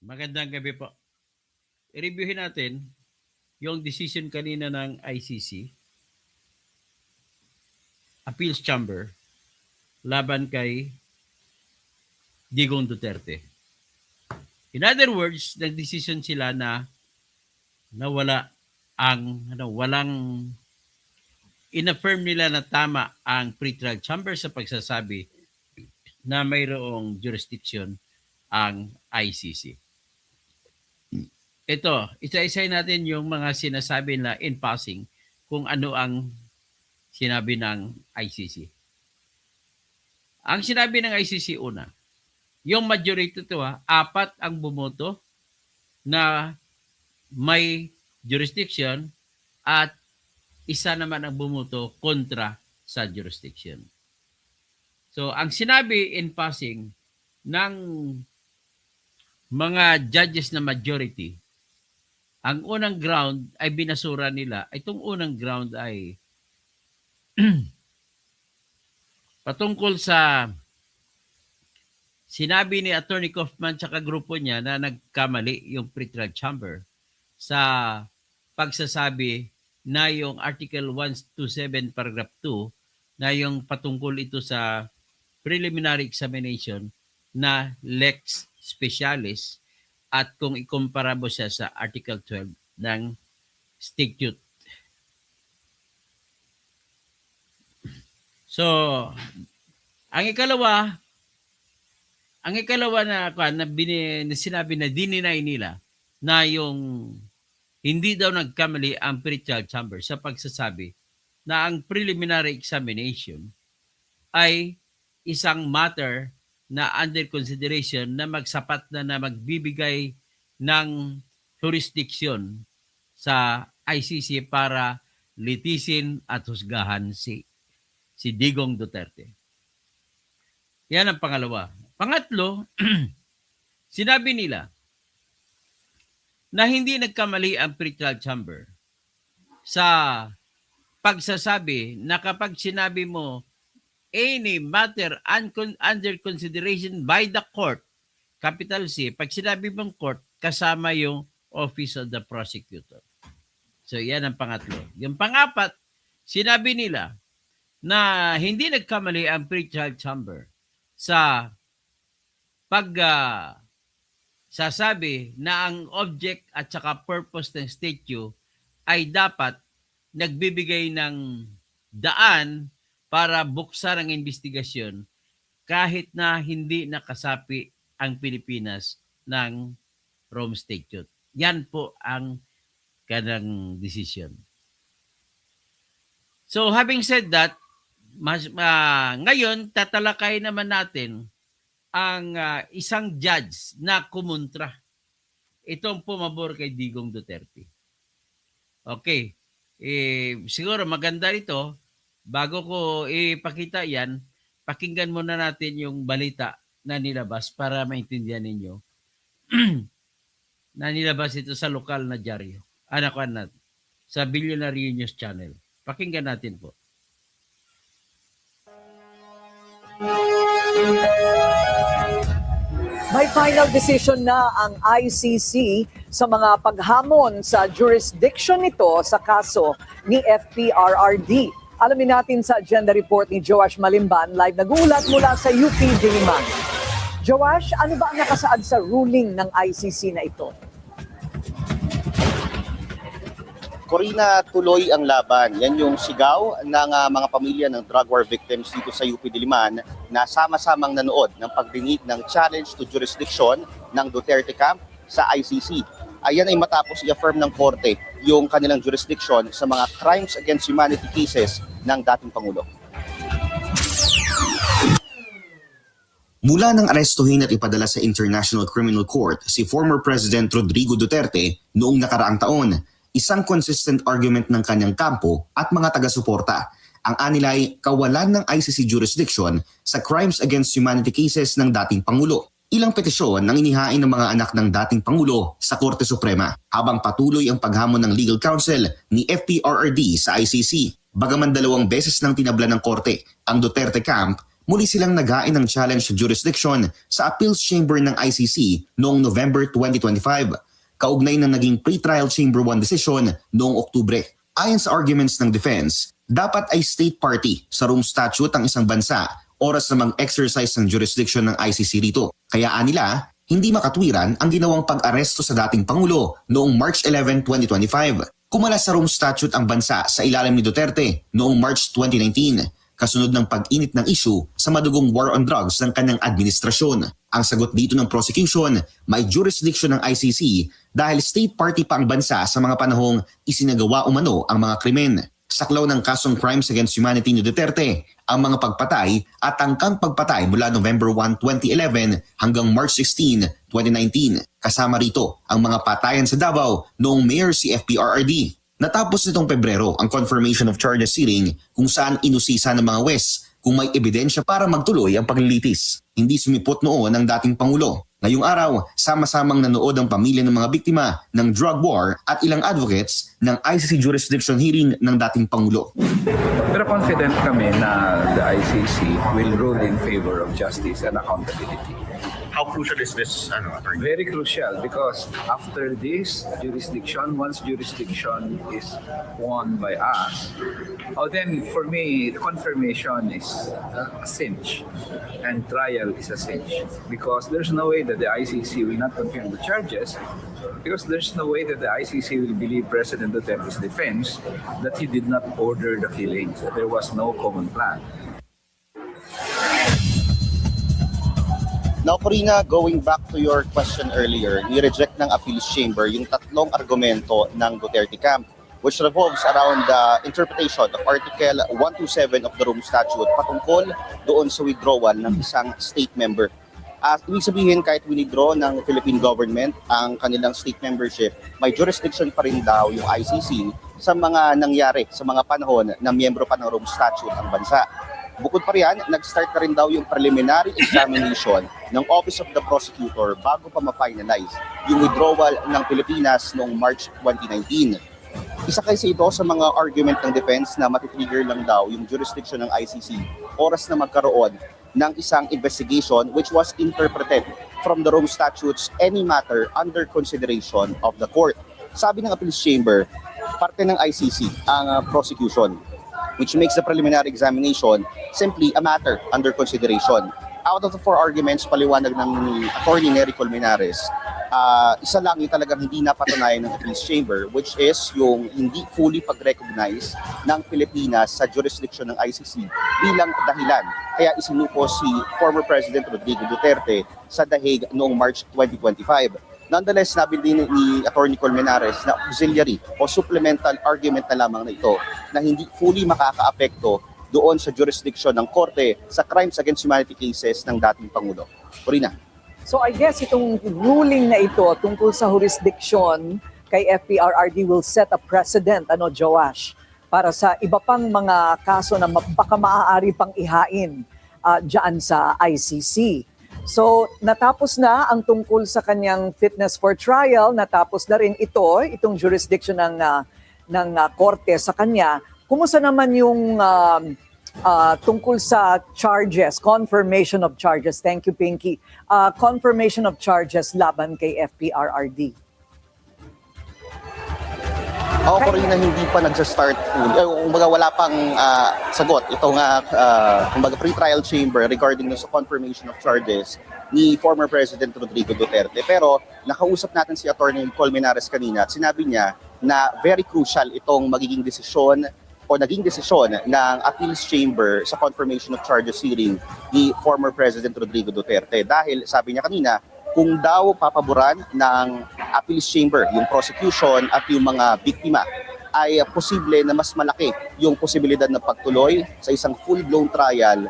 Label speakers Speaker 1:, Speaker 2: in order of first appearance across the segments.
Speaker 1: Magandang gabi po. I-reviewin natin yung decision kanina ng ICC, Appeals Chamber, laban kay Digong Duterte. In other words, nag-decision sila na walang in-affirm nila na tama ang pretrial chamber sa pagsasabi na mayroong jurisdiction ang ICC. Ito, isa-isay natin yung mga sinasabi na in passing kung ano ang sinabi ng ICC. Ang sinabi ng ICC una, yung majority ito 4 ang bumoto na may jurisdiction at isa naman ang bumoto kontra sa jurisdiction. So, ang sinabi in passing ng mga judges na majority, ang unang ground ay binasura nila. Itong unang ground ay patungkol sa sinabi ni Attorney Kaufman tsaka grupo niya na nagkamali yung pretrial chamber sa pagsasabi na yung Article 127 Paragraph 2 na yung patungkol ito sa preliminary examination na lex specialis at kung ikumpara mo siya sa Article 12 ng statute. So, ang ikalawa na sinabi na dininay nila na yung hindi daw nagkamali ang pretrial chamber sa pagsasabi na ang preliminary examination ay isang matter na under consideration na magsapat na magbibigay ng jurisdiction sa ICC para litisin at husgahan si Digong Duterte. Yan ang pangalawa. Pangatlo, sinabi nila na hindi nagkamali ang pretrial chamber sa pagsasabi na kapag sinabi mo any matter under consideration by the court, capital C, pag sinabi mong court, kasama yung Office of the Prosecutor. So, yan ang pangatlo. Yung pangapat, sinabi nila na hindi nagkamali ang pretrial chamber sa sasabi na ang object at saka purpose ng statute ay dapat nagbibigay ng daan para buksan ang investigasyon kahit na hindi nakasapi ang Pilipinas ng Rome Statute. Yan po ang kanang decision. So having said that, ngayon tatalakay naman natin ang isang judge na kumontra. Itong pumabor kay Digong Duterte. Okay. Siguro maganda ito. Bago ko ipakita yan, pakinggan muna natin yung balita na nilabas para maintindihan ninyo. Na nilabas ito sa lokal na dyaryo. Sa Billionaire News Channel. Pakinggan natin po.
Speaker 2: May final decision na ang ICC sa mga paghamon sa jurisdiction nito sa kaso ni FPRRD. Alamin natin sa agenda report ni Joash Malimban, live nag-uulat mula sa UP Diliman. Joash, ano ba ang nakasaad sa ruling ng ICC na ito?
Speaker 3: Corina, tuloy ang laban. Yan yung sigaw ng mga pamilya ng drug war victims dito sa UP Diliman na sama-samang nanood ng pagdingit ng challenge to jurisdiction ng Duterte camp sa ICC. Ayan ay matapos i-affirm ng korte yung kanilang jurisdiction sa mga crimes against humanity cases ng dating Pangulo.
Speaker 4: Mula nang arestuhin at ipadala sa International Criminal Court si former President Rodrigo Duterte noong nakaraang taon, isang consistent argument ng kanyang kampo at mga taga-suporta. Ang anila ay kawalan ng ICC jurisdiction sa crimes against humanity cases ng dating Pangulo. Ilang petisyon ang inihain ng mga anak ng dating Pangulo sa Korte Suprema habang patuloy ang paghamon ng legal counsel ni FPRRD sa ICC. Bagaman 2 beses nang tinabla ng korte ang Duterte camp muli silang naghain ng challenge to jurisdiction sa appeals chamber ng ICC noong November 2025, kaugnay ng naging pretrial chamber 1 decision noong Oktubre. Ayon sa arguments ng defense, dapat ay state party sa Rome Statute ang isang bansa oras na mag-exercise ng jurisdiction ng ICC rito. Kaya anila, hindi makatwiran ang ginawang pag-aresto sa dating Pangulo noong March 11, 2025. Kumala sa Rome Statute ang bansa sa ilalim ni Duterte noong March 2019, kasunod ng pag-init ng issue sa madugong war on drugs ng kanyang administrasyon. Ang sagot dito ng prosecution, may jurisdiction ng ICC dahil state party pa ang bansa sa mga panahong isinagawa umano ang mga krimen. Saklaw ng kasong crimes against humanity ni Duterte ang mga pagpatay at tangkang pagpatay mula November 1, 2011 hanggang March 16, 2019. Kasama rito ang mga patayan sa Davao noong mayor si FPRRD. Natapos nitong Pebrero ang confirmation of charges hearing kung saan inusisa ng mga West kung may ebidensya para magtuloy ang paglilitis. Hindi sumipot noon ang dating Pangulo. Ngayong araw, sama-samang nanood ang pamilya ng mga biktima ng drug war at ilang advocates ng ICC jurisdiction hearing ng dating Pangulo.
Speaker 5: Pero confident kami na the ICC will rule in favor of justice and accountability.
Speaker 3: How crucial is this, attorney?
Speaker 5: Very crucial because after this jurisdiction, once jurisdiction is won by us, then for me, confirmation is a cinch and trial is a cinch because there's no way that the ICC will not confirm the charges because there's no way that the ICC will believe President Duterte's defense that he did not order the killings, that there was no common plan.
Speaker 3: Now, Corina, going back to your question earlier, ni-reject ng appeals chamber yung tatlong argumento ng Duterte camp, which revolves around the interpretation of Article 127 of the Rome Statute patungkol doon sa withdrawal ng isang state member. Ibig sabihin, kahit withdraw ng Philippine government ang kanilang state membership, may jurisdiction pa rin daw yung ICC sa mga nangyari sa mga panahon na miyembro pa ng Rome Statute ang bansa. Bukod pa riyan, nag-start na rin daw yung preliminary examination ng Office of the Prosecutor bago pa ma-finalize yung withdrawal ng Pilipinas noong March 2019. Isa kasi ito sa mga argument ng defense na matitrigger lang daw yung jurisdiction ng ICC oras na magkaroon ng isang investigation which was interpreted from the Rome Statutes any matter under consideration of the court. Sabi ng Appeals Chamber, parte ng ICC ang prosecution, which makes the preliminary examination simply a matter under consideration. Out of the four arguments, paliwanag ng Attorney Nery Colmenares, isa lang yung talagang hindi napatunayan ng Appeals Chamber, which is yung hindi fully pag-recognize ng Pilipinas sa jurisdiction ng ICC bilang dahilan. Kaya isinuko si former President Rodrigo Duterte sa Dahig noong March 2025. Nonetheless, nabil din ni Attorney Colmenares na auxiliary o supplemental argument na lamang na ito na hindi fully makakaapekto doon sa jurisdiction ng Korte sa crimes against humanity cases ng dating Pangulo. Corina.
Speaker 2: So I guess itong ruling na ito tungkol sa jurisdiction kay FPRRD will set a precedent, Joash, para sa iba pang mga kaso na baka maaari pang ihain dyan sa ICC. So natapos na ang tungkol sa kanyang fitness for trial, natapos na rin itong jurisdiction ng korte sa kanya. Kumusta naman yung tungkol sa charges, confirmation of charges? Thank you, Pinky. Confirmation of charges laban kay FPRRD.
Speaker 3: Corina, hindi pa nagsa-start full. Kumbaga wala pang sagot. Ito nga, kumbaga pre-trial chamber regarding sa confirmation of charges ni former President Rodrigo Duterte. Pero nakausap natin si Attorney Colmenares kanina at sinabi niya na very crucial itong magiging desisyon o naging desisyon ng appeals chamber sa confirmation of charges hearing ni former President Rodrigo Duterte. Dahil sabi niya kanina, kung daw papaboran ng appeals chamber yung prosecution at yung mga biktima, ay posible na mas malaki yung posibilidad na pagtuloy sa isang full-blown trial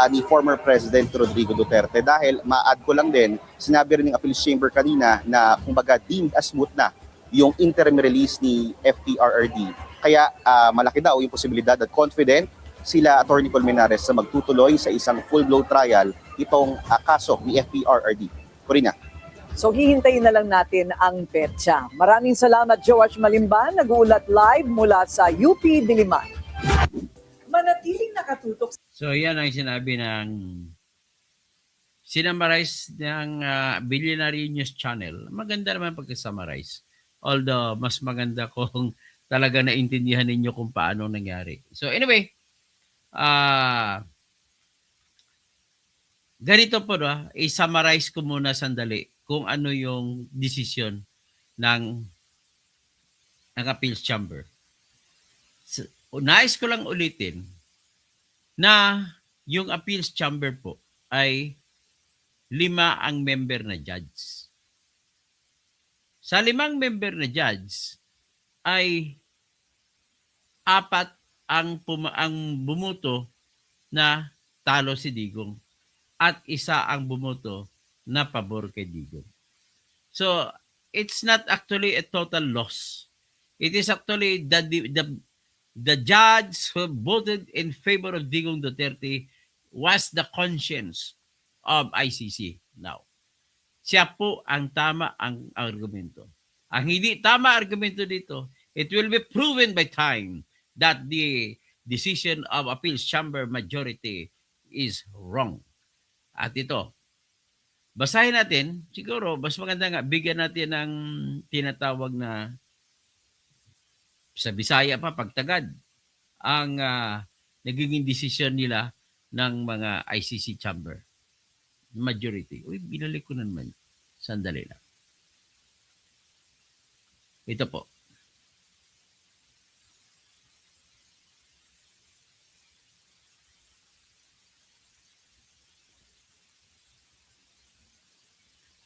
Speaker 3: ni former President Rodrigo Duterte. Dahil ma-add ko lang din, sinabi rin ng appeals chamber kanina na kumbaga deemed as moot na yung interim release ni FPRRD. Kaya malaki daw yung posibilidad at confident sila Attorney Colmenares sa magtutuloy sa isang full-blown trial itong kaso ni FPRRD. Corina.
Speaker 2: So hihintayin na lang natin ang petsa. Maraming salamat, Joash Malimban, nag-uulat live mula sa UP Diliman. manatiling nakatutok.
Speaker 1: So yan ang sinabi ng sinamarize ng Billionaire News Channel. Maganda naman pagka-summarize. Although, mas maganda kung talaga naintindihan ninyo kung paano nangyari. So anyway, ganito po, i-summarize ko muna sandali kung ano yung decision ng Appeals Chamber. So, nais ko lang ulitin na yung Appeals Chamber po ay 5 ang member na judge. Sa 5 member na judge ay 4 ang bumuto na talo si Digong at 1 ang bumuto na pabor kay Digong. So, it's not actually a total loss. It is actually the judge who voted in favor of Digong Duterte was the conscience of ICC now. Siya po ang tama ang argumento. Ang hindi tama argumento dito, it will be proven by time that the decision of Appeals Chamber majority is wrong. At ito, basahin natin, siguro mas maganda nga bigyan natin ng tinatawag na sa Bisaya pa pagtagad ang nagiging decision nila ng mga ICC Chamber. Majority. Uy, binalik ko na naman. Sandali lang. Ito po.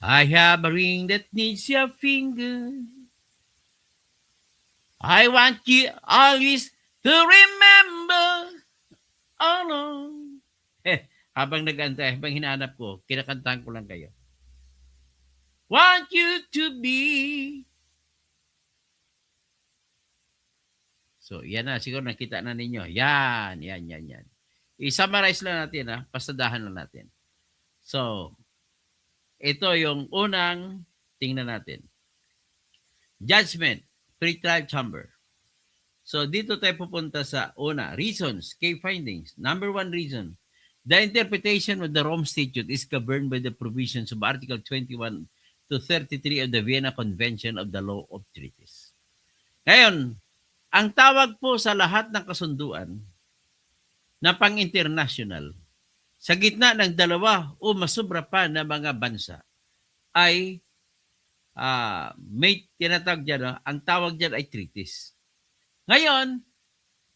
Speaker 1: I have a ring that needs your finger. I want you always to remember. Oh no. Habang nag-antay, habang hinahanap ko, kinakantahan ko lang kayo. Want you to be. So, yan na. Siguro nakita na ninyo. Yan. I-summarize lang natin, pasadahan lang natin. So, ito yung unang tingnan natin. Judgment, Pretrial Chamber. So, dito tayo pupunta sa una. Reasons, key findings. Number 1 reason. The interpretation of the Rome Statute is governed by the provisions of Article 21 to 33 of the Vienna Convention of the Law of Treaties. Ngayon, ang tawag po sa lahat ng kasunduan na pang-international sa gitna ng 2 o masubra pa na mga bansa ay may tinatawag dyan, ang tawag dyan ay treaties. Ngayon,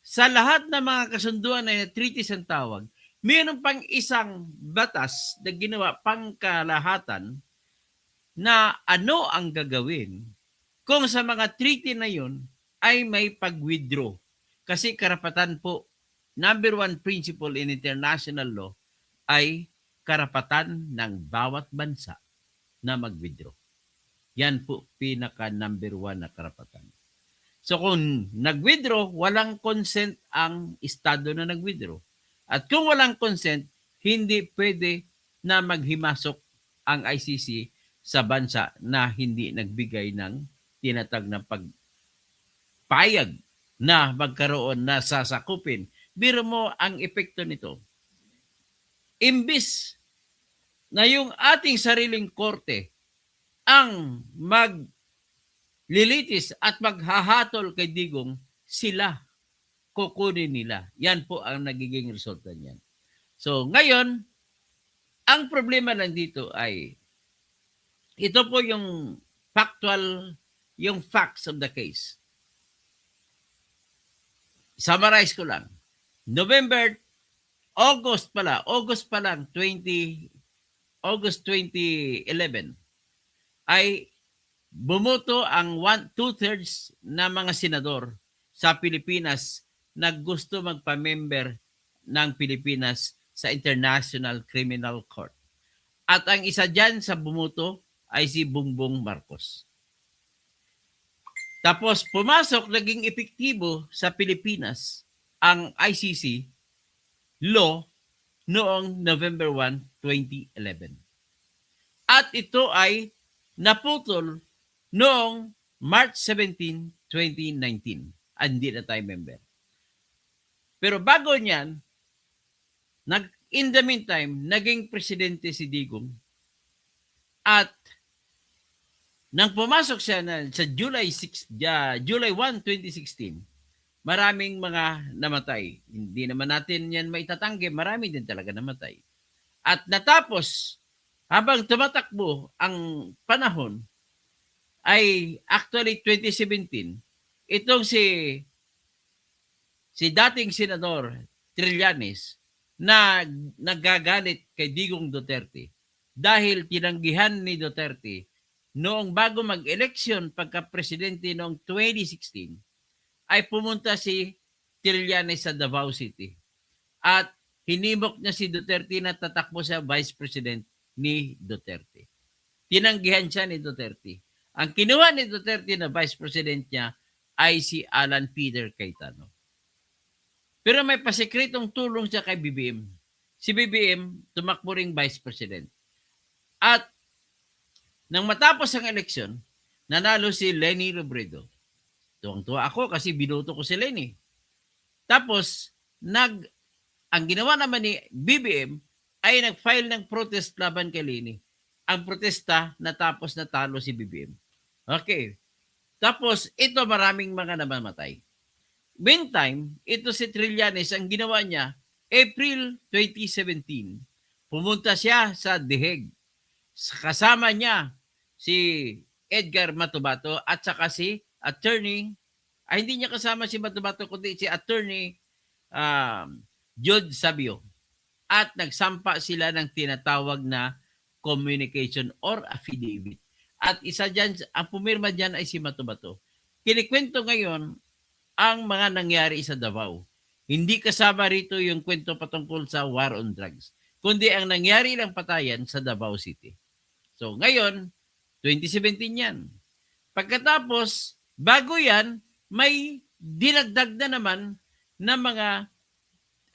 Speaker 1: sa lahat ng mga kasunduan na treaties ang tawag, mayroon pang isang batas na ginawa pangkalahatan na ano ang gagawin kung sa mga treaty na yun ay may pag-withdraw. Kasi karapatan po, number 1 principle in international law ay karapatan ng bawat bansa na mag-withdraw. Yan po pinaka number 1 na karapatan. So kung nag-withdraw, walang consent ang estado na nag-withdraw. At kung walang consent, hindi pwede na maghimasok ang ICC sa bansa na hindi nagbigay ng tinatag na pagpayag na magkaroon na sasakupin. Biro mo ang epekto nito. Imbis na yung ating sariling korte ang maglilitis at maghahatol kay Digong, sila kukunin nila. Yan po ang nagiging resulta niyan. So, ngayon, ang problema lang dito ay ito po yung factual, yung facts of the case. Summarize ko lang. August 2011 ay bumuto ang 2/3 na mga senador sa Pilipinas na gusto magpa-member ng Pilipinas sa International Criminal Court. At ang isa dyan sa bumuto ay si Bongbong Marcos. Tapos pumasok, naging epektibo sa Pilipinas ang ICC law noong November 1, 2011. At ito ay naputol noong March 17, 2019. Hindi na tayo member. Pero bago niyan, in the meantime, naging presidente si Digong. At nang pumasok siya sa July 1, 2016, maraming mga namatay. Hindi naman natin yan maitatanggi, marami din talaga namatay. At natapos, habang tumatakbo ang panahon, ay actually 2017, itong si dating Senador Trillanes na nagagalit kay Digong Duterte dahil tinanggihan ni Duterte noong bago mag-eleksyon pagka-presidente noong 2016 ay pumunta si Trillanes sa Davao City at hinimok niya si Duterte na tatakbo siya vice president ni Duterte. Tinanggihan siya ni Duterte. Ang kinuha ni Duterte na vice president niya ay si Alan Peter Cayetano. Pero may pasikretong tulong siya kay BBM. Si BBM tumakbo ring vice president. At nang matapos ang eleksyon, nanalo si Leni Robredo. Tuwang-tuwa ako kasi binoto ko si Leni. Tapos, ang ginawa naman ni BBM ay nag-file ng protest laban kay Leni. Ang protesta natapos na talo si BBM. Okay. Tapos, ito maraming mga namamatay. Meantime, ito si Trillanes, ang ginawa niya, April 2017, pumunta siya sa The Hague. Kasama niya si Edgar Matubato at saka si hindi niya kasama si Matubato kundi si attorney Jude Sabio. At nagsampa sila ng tinatawag na communication or affidavit. At isa dyan, ang pumirma dyan ay si Matubato. Kinikwento ngayon ang mga nangyari sa Davao. Hindi kasama rito yung kwento patungkol sa war on drugs, kundi ang nangyari lang patayan sa Davao City. So ngayon, 2017 yan. Pagkatapos, bago yan, may dinagdag na naman na mga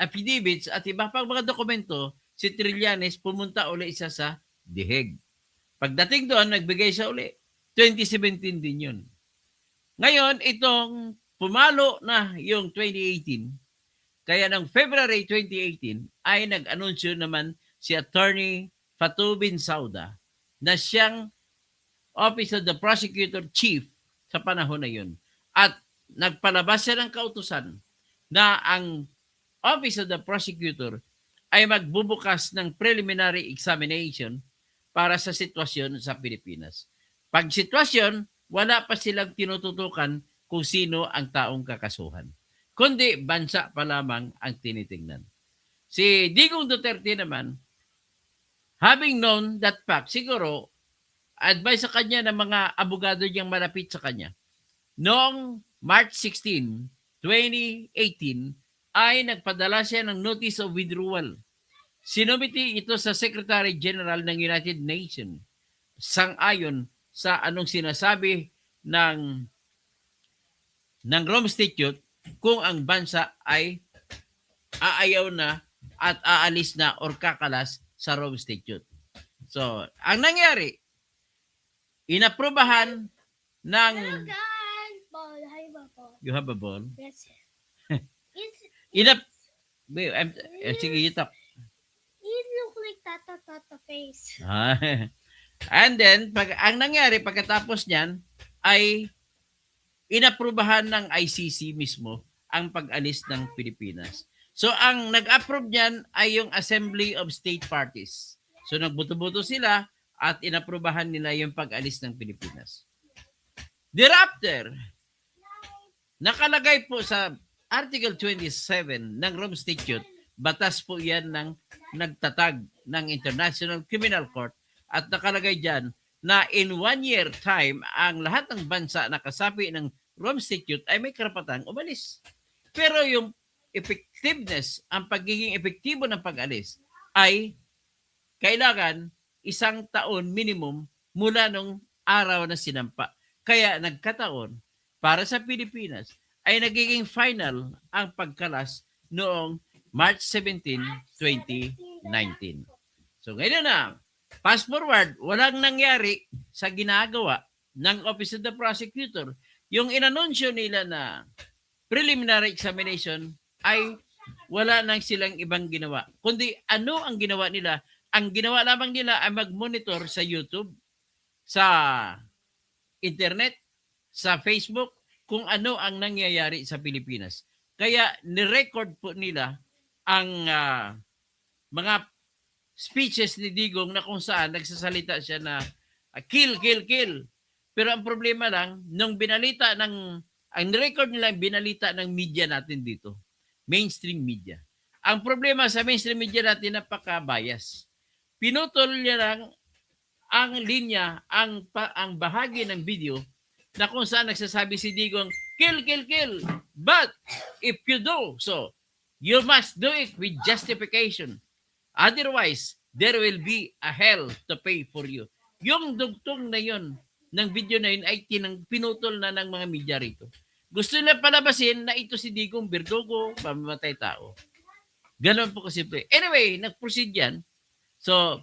Speaker 1: affidavits at iba pang mga dokumento, si Trillanes pumunta uli isa sa The Hague. Pagdating doon, nagbigay siya uli. 2017 din yun. Ngayon, itong pumalo na yung 2018, kaya ng February 2018 ay nag-anunsyo naman si Attorney Fatou Bensouda na siyang Office of the Prosecutor Chief sa panahon na yun. At nagpalabas siya ng kautusan na ang Office of the Prosecutor ay magbubukas ng preliminary examination para sa sitwasyon sa Pilipinas. Pag sitwasyon, wala pa silang tinututukan kung sino ang taong kakasuhan. Kundi bansa pa lamang ang tinitingnan. Si Digong Duterte naman, having known that fact, siguro, advice sa kanya ng mga abogado niyang malapit sa kanya. Noong March 16, 2018, ay nagpadala siya ng notice of withdrawal. Sinumiti ito sa Secretary General ng United Nations sang-ayon sa anong sinasabi ng Rome Statute kung ang bansa ay aayaw na at aalis na or kakalas sa Rome Statute. So, ang nangyari, inaprobahan ng... You have a ball?
Speaker 6: Yes.
Speaker 1: Sige, you talk.
Speaker 6: It look like Tata face.
Speaker 1: And then, ang nangyari pagkatapos niyan ay inaprubahan ng ICC mismo ang pag-alis ng Pilipinas. So, ang nag-approve niyan ay yung Assembly of State Parties. So, nagbuto-buto sila at inaprubahan nila yung pag-alis ng Pilipinas. Thereafter, nakalagay po sa Article 27 ng Rome Statute, batas po yan ng nagtatag ng International Criminal Court at nakalagay dyan na in 1 year time, ang lahat ng bansa na kasapi ng Rome Statute ay may karapatang umalis. Pero yung effectiveness, ang pagiging epektibo ng pag-alis ay kailangan 1 taon minimum mula nung araw na sinampa. Kaya nagkataon para sa Pilipinas ay nagiging final ang pagkalas noong March 17, 2019. So ngayon na, fast forward, walang nangyari sa ginagawa ng Office of the Prosecutor. Yung inanunsyo nila na preliminary examination ay wala nang silang ibang ginawa. Kundi ano ang ginawa nila? Ang ginawa lamang nila ay mag-monitor sa YouTube, sa internet, sa Facebook, kung ano ang nangyayari sa Pilipinas. Kaya ni-record po nila ang mga speeches ni Digong na kung saan nagsasalita siya na kill, kill, kill. Pero ang problema lang, nung binalita ang record nila, binalita ng media natin dito. Mainstream media. Ang problema sa mainstream media natin, napaka-bias. Pinutol niya lang ang linya, ang bahagi ng video na kung saan nagsasabi si Digong, kill, kill, kill. But if you do so, you must do it with justification. Otherwise, there will be a hell to pay for you. Yung dugtong na yon ng video na yun ay pinutol na ng mga media rito. Gusto nila palabasin na ito si Digong Berdugo, mamamatay tao. Ganon po kasimple. Anyway, nag-proceed yan. So,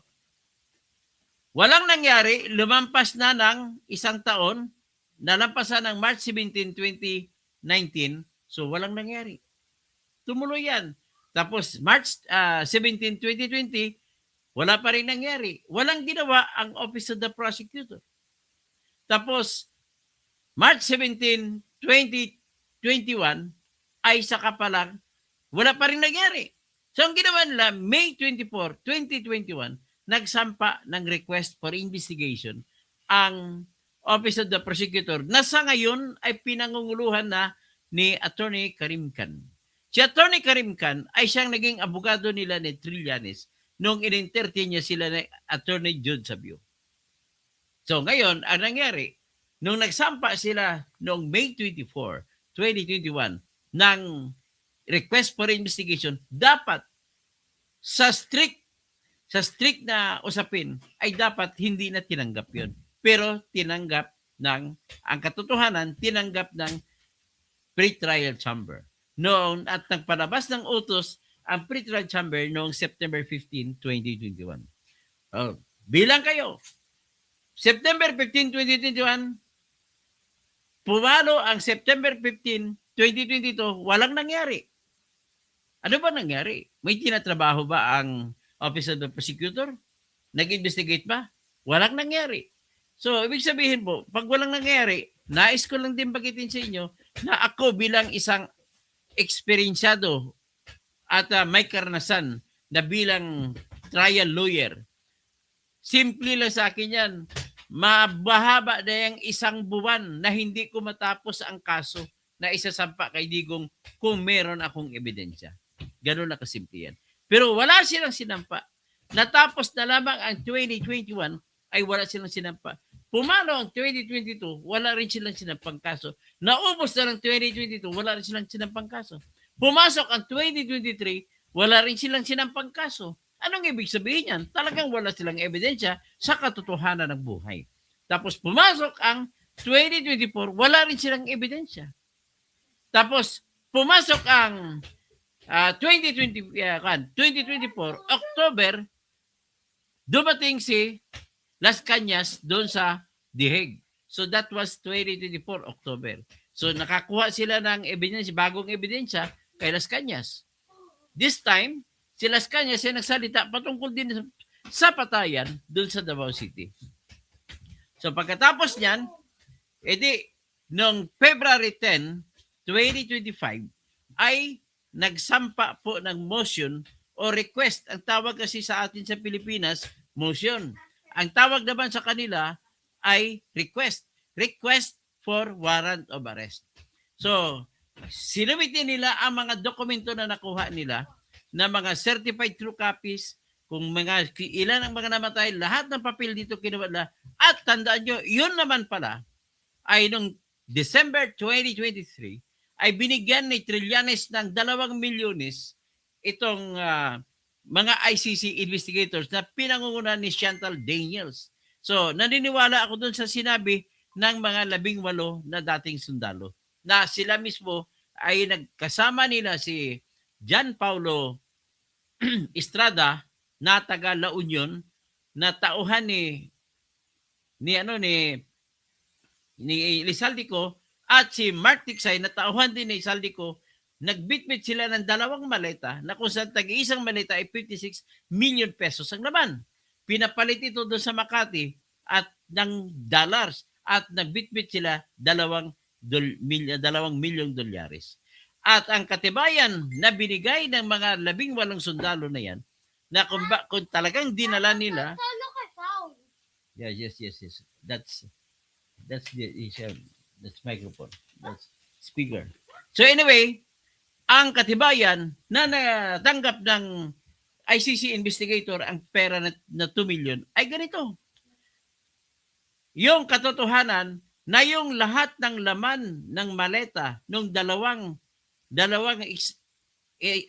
Speaker 1: walang nangyari. Lumampas na ng isang taon. Nalampasan ng March 17, 2019. So, walang nangyari. Tumuloy yan. Tapos, March 17, 2020, wala pa rin nangyari. Walang ginawa ang Office of the Prosecutor. Tapos, March 17, 2021, ay saka pa lang, wala pa rin nangyari. So, ang ginawa nila, May 24, 2021, nagsampa ng request for investigation ang Office of the Prosecutor na sa ngayon ay pinangunguluhan na ni Attorney Karim Khan. Si Attorney Karim Khan ay siyang naging abogado nila ni Trillanes nung in-entertain niya sila ni Attorney Jude Sabio. So ngayon, ang nangyari, nung nagsampa sila noong May 24, 2021 ng request for investigation, dapat sa strict na usapin ay dapat hindi na tinanggap yun. Pero tinanggap ang katotohanan, tinanggap ng pre-trial chamber. Noon at nagpalabas ng utos ang pre-trial chamber noong September 15, 2021. Bilang kayo, September 15, 2021, pumalo ang September 15, 2022, walang nangyari. Ano ba nangyari? May tinatrabaho ba ang Office of the Prosecutor? Nag-investigate ba? Walang nangyari. So, ibig sabihin po, pag walang nangyari, nais ko lang din bagitin sa inyo na ako bilang isang eksperensyado at may karanasan na bilang trial lawyer, simple lang sa akin yan, mabahaba na yung isang buwan na hindi ko matapos ang kaso na isasampa kay Digong kung meron akong ebidensya. Ganun na kasimple yan. Pero wala silang sinampa. Natapos na lamang ang 2021 ay wala silang sinampa. Pumalo ang 2022, wala rin silang sinampang kaso. Naubos na ng 2022, wala rin silang sinampang kaso. Pumasok ang 2023, wala rin silang sinampang kaso. Anong ibig sabihin yan? Talagang wala silang ebidensya sa katotohanan ng buhay. Tapos pumasok ang 2024, wala rin silang ebidensya. Tapos pumasok ang 2024, October, dumating si Las Cañas doon sa The Hague. So that was 2024 October. So nakakuha sila ng ebidensya, bagong ebidensya kay Las Cañas. This time, si Las Cañas ay nagsalita patungkol din sa patayan doon sa Davao City. So pagkatapos niyan, edi noong February 10, 2025 ay nagsampa po ng motion o request. Ang tawag kasi sa atin sa Pilipinas, motion. Ang tawag naman sa kanila ay request. Request for warrant of arrest. So, sinumitin nila ang mga dokumento na nakuha nila na mga certified true copies, kung mga ilan ang mga namatay, lahat ng papel dito kinuha nila. At tandaan nyo, yun naman pala ay noong December 2023 ay binigyan ni Trillanes ng 2 milyones itong mga ICC investigators na pinangungunahan ni Chantal Daniels. So, naniniwala ako dun sa sinabi ng mga 18 na dating sundalo na sila mismo ay nagkasama nila si John Paulo Estrada na taga La Union na tauhan ni Lizaldico at si Mark Tiksay na tauhan din ni Lizaldico nagbitbit sila ng 2 maleta na kung saan tag-iisang maleta ay 56 million pesos ang laman. Pinapalit ito doon sa Makati at ng dollars at nagbitbit sila 2 milyong dolyares. At ang katibayan na binigay ng mga 18 sundalo na yan, na kung talagang dinala nila,
Speaker 6: Look at sound.
Speaker 1: yes. That's that's microphone. That's speaker. So anyway, ang katibayan na natanggap ng ICC investigator ang pera na 2 million ay ganito. Yung katotohanan na yung lahat ng laman ng maleta ng dalawang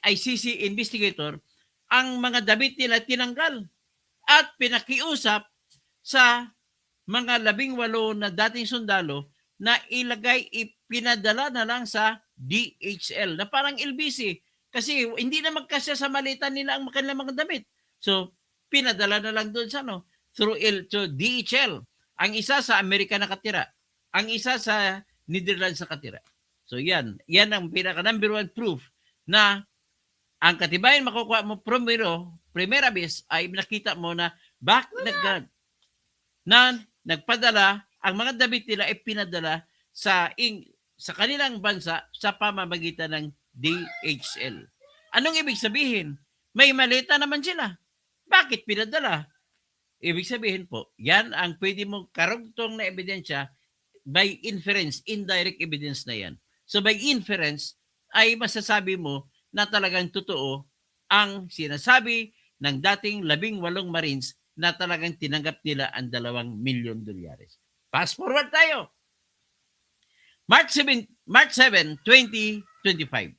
Speaker 1: ICC investigator, ang mga damit nila tinanggal at pinakiusap sa mga 18 na dating sundalo na ipinadala na lang sa DHL na parang LBC kasi hindi na magkasya sa maleta nila ang kanilang mga damit. So, pinadala na lang doon sa to DHL. Ang isa sa Amerika nakatira, ang isa sa Netherlands nakatira. So yan ang pinaka number 1 proof na ang katibayan makukuha mo primera vez ay nakita mo na nagpadala ang mga damit nila ay pinadala sa kanilang bansa sa pamamagitan ng DHL. Anong ibig sabihin? May maleta naman sila. Bakit pinadala? Ibig sabihin po, yan ang pwede mong karugtong na ebidensya by inference, indirect evidence na yan. So by inference, ay masasabi mo na talagang totoo ang sinasabi ng dating 18 Marines na talagang tinanggap nila ang 2 milyon dolyares. Fast forward tayo. March 7, 2025.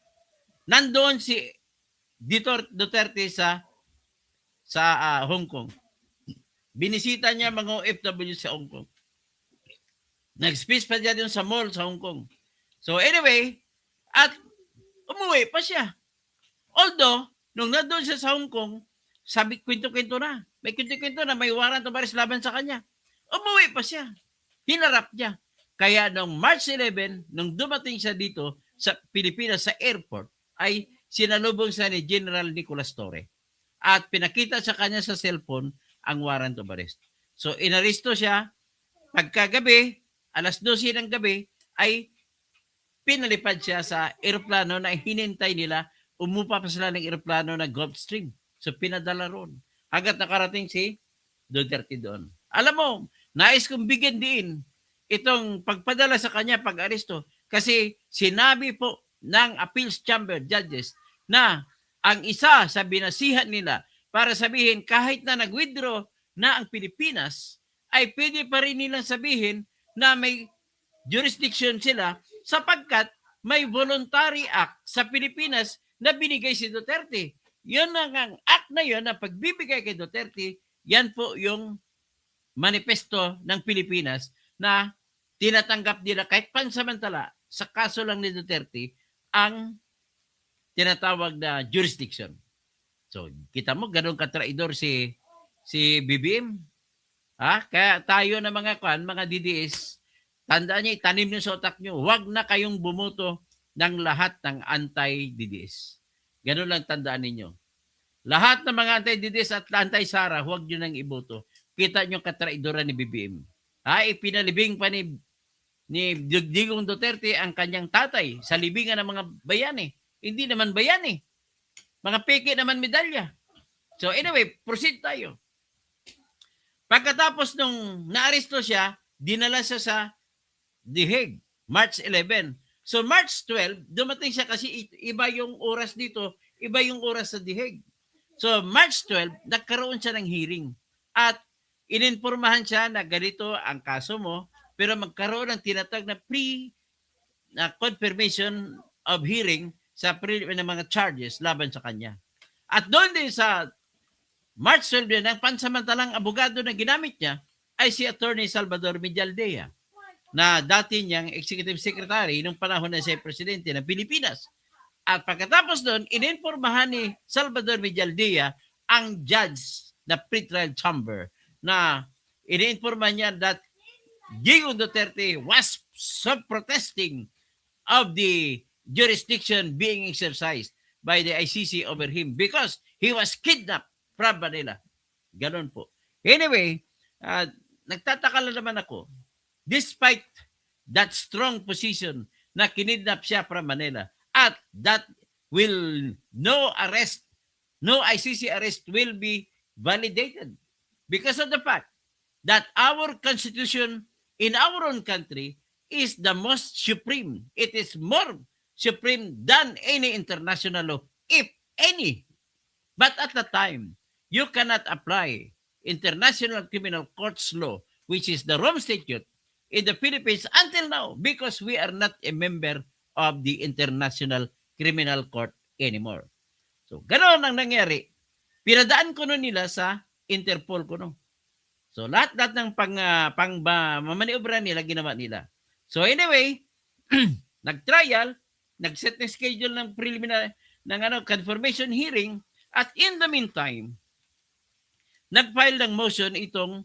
Speaker 1: Nandoon si Duterte sa Hong Kong. Binisita niya mga OFW sa Hong Kong. Nag-speech pa siya dun sa mall sa Hong Kong. So anyway, at umuwi pa siya. Although, nung nandoon siya sa Hong Kong, sabi kwento-kwento na. May kwento-kwento na may warrant of arrest laban sa kanya. Umuwi pa siya. Hinarap niya. Kaya noong March 11, nung dumating siya dito sa Pilipinas sa airport, ay sinalubong siya ni General Nicolas Torre. At pinakita sa kanya sa cellphone ang warrant of arrest. So inaresto siya. Pagkagabi, alas 12 ng gabi, ay pinalipad siya sa eroplano na hinintay nila. Umupa pa sila ng eroplano na Gulfstream. So pinadala ron. Hanggat nakarating si Duterte doon. Alam mo, nais kong bigyan din itong pagpadala sa kanya pag-aresto kasi sinabi po ng Appeals Chamber Judges na ang isa sa binasihan nila para sabihin kahit na nag-withdraw na ang Pilipinas ay pwede pa rin nilang sabihin na may jurisdiction sila sapagkat may voluntary act sa Pilipinas na binigay si Duterte. Yun ang act na yun na pagbibigay kay Duterte, yan po yung manifesto ng Pilipinas na tinatanggap nila kahit pansamantala sa kaso lang ni Duterte ang tinatawag na jurisdiction. So, kita mo, ganun katraidor si BBM. Kaya tayo na mga DDS, tandaan niyo, itanim niyo sa utak niyo, huwag na kayong bumuto ng lahat ng anti-DDS. Ganun lang tandaan ninyo. Lahat ng mga anti-DDS at anti-Sara, huwag niyo nang iboto. Kita niyo katraidoran ni BBM. Ipinalibing pa ni Digong Duterte ang kanyang tatay sa libingan ng mga bayani. Hindi naman bayani. Mga peke naman medalya. So anyway, proceed tayo. Pagkatapos nung naaresto siya, dinala siya sa The Hague, March 11. So March 12, dumating siya kasi iba yung oras dito, iba yung oras sa The Hague. So March 12, nagkaroon siya ng hearing. At ininformahan siya na ganito ang kaso mo, pero magkaroon ng tinatag na confirmation of hearing sa ng mga charges laban sa kanya. At doon din sa March 12 din, ang pansamantalang abogado na ginamit niya ay si Attorney Salvador Medialdea na dati niyang executive secretary nung panahon na siya presidente ng Pilipinas. At pagkatapos doon, ininformahan ni Salvador Medialdea ang judge na pretrial chamber na ininformahan niya that Digong Duterte was protesting of the jurisdiction being exercised by the ICC over him because he was kidnapped from Manila. Ganon po. Anyway, nagtataka lang naman ako, despite that strong position na kinidnap siya from Manila at that will no ICC arrest will be validated because of the fact that our constitution in our own country is the most supreme. It is more supreme than any international law, if any. But at the time, you cannot apply International Criminal Court's law, which is the Rome Statute, in the Philippines until now because we are not a member of the International Criminal Court anymore. So, ganoon ang nangyari. Pinadaan ko nun nila sa Interpol ko no. So, lahat ng mamaniobra nila, ginawa nila. So, anyway, nag-trial, nag-set ng schedule ng preliminary, ng confirmation hearing, at in the meantime, nag-file ng motion itong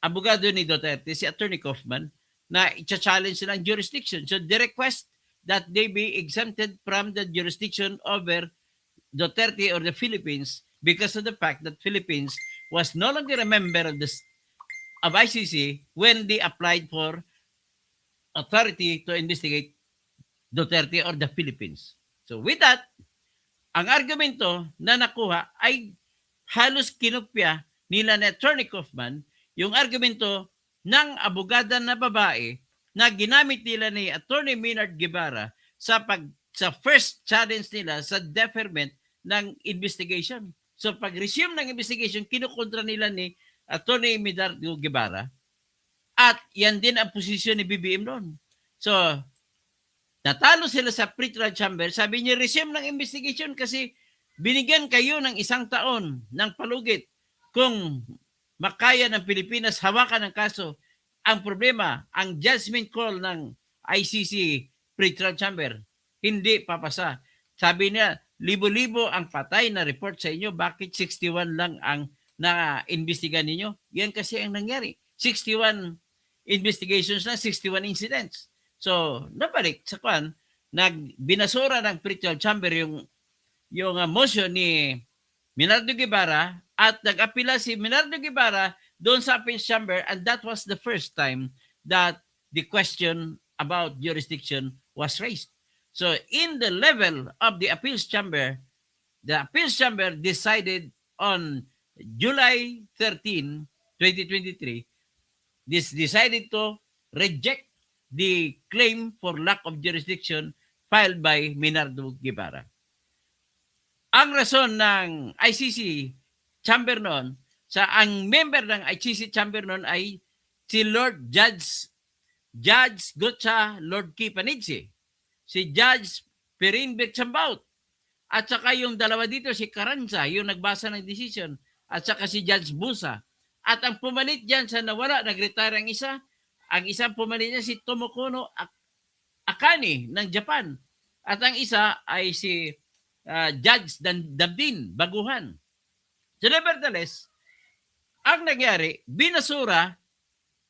Speaker 1: abogado ni Duterte, si Attorney Kaufman, na i-challenge sila ang jurisdiction. So, they request that they be exempted from the jurisdiction over Duterte or the Philippines because of the fact that Philippines was no longer a member of ICC when they applied for authority to investigate Duterte or the Philippines. So, with that, ang argumento na nakuha ay halos kinopya nila ni Attorney Kaufman yung argumento ng abogada na babae na ginamit nila ni Attorney Maynard Guevara sa first challenge nila sa deferment ng investigation. So pag-resume ng investigation, kinukontra nila ni Attorney Maynard Guevara at yan din ang posisyon ni BBM noon. So natalo sila sa pre-trial chamber. Sabi niya, resume ng investigation kasi binigyan kayo ng 1 taon ng palugit kung makaya ng Pilipinas hawakan ng kaso. Ang problema, ang judgment call ng ICC pre-trial chamber, hindi papasa. Sabi niya, libo-libo ang patay na report sa inyo, bakit 61 lang ang na-investiga ninyo? Yan kasi ang nangyari. 61 investigations na, 61 incidents. So, nabalik sa kwan, binasura ng pre-trial chamber yung motion ni Maynard Guevara at nag-apila si Maynard Guevara doon sa appeals chamber, and that was the first time that the question about jurisdiction was raised. So in the level of the appeals chamber decided on July 13, 2023, decided to reject the claim for lack of jurisdiction filed by Maynard Guevara. Ang rason ng ICC chamber noon, ang member ng ICC chamber noon ay si Lord Judge Gutsa Lord Kipanidze, si Judge Perin Bechambaut, at saka yung dalawa dito, si Carranza, yung nagbasa ng decision, at saka si Judge Busa. At ang pumalit dyan sa nawala, nag-retire ang isang pumalit niya si Tomokono Akane ng Japan. At ang isa ay si Judge Dabdin Baguhan. So nevertheless, ang nangyari, binasura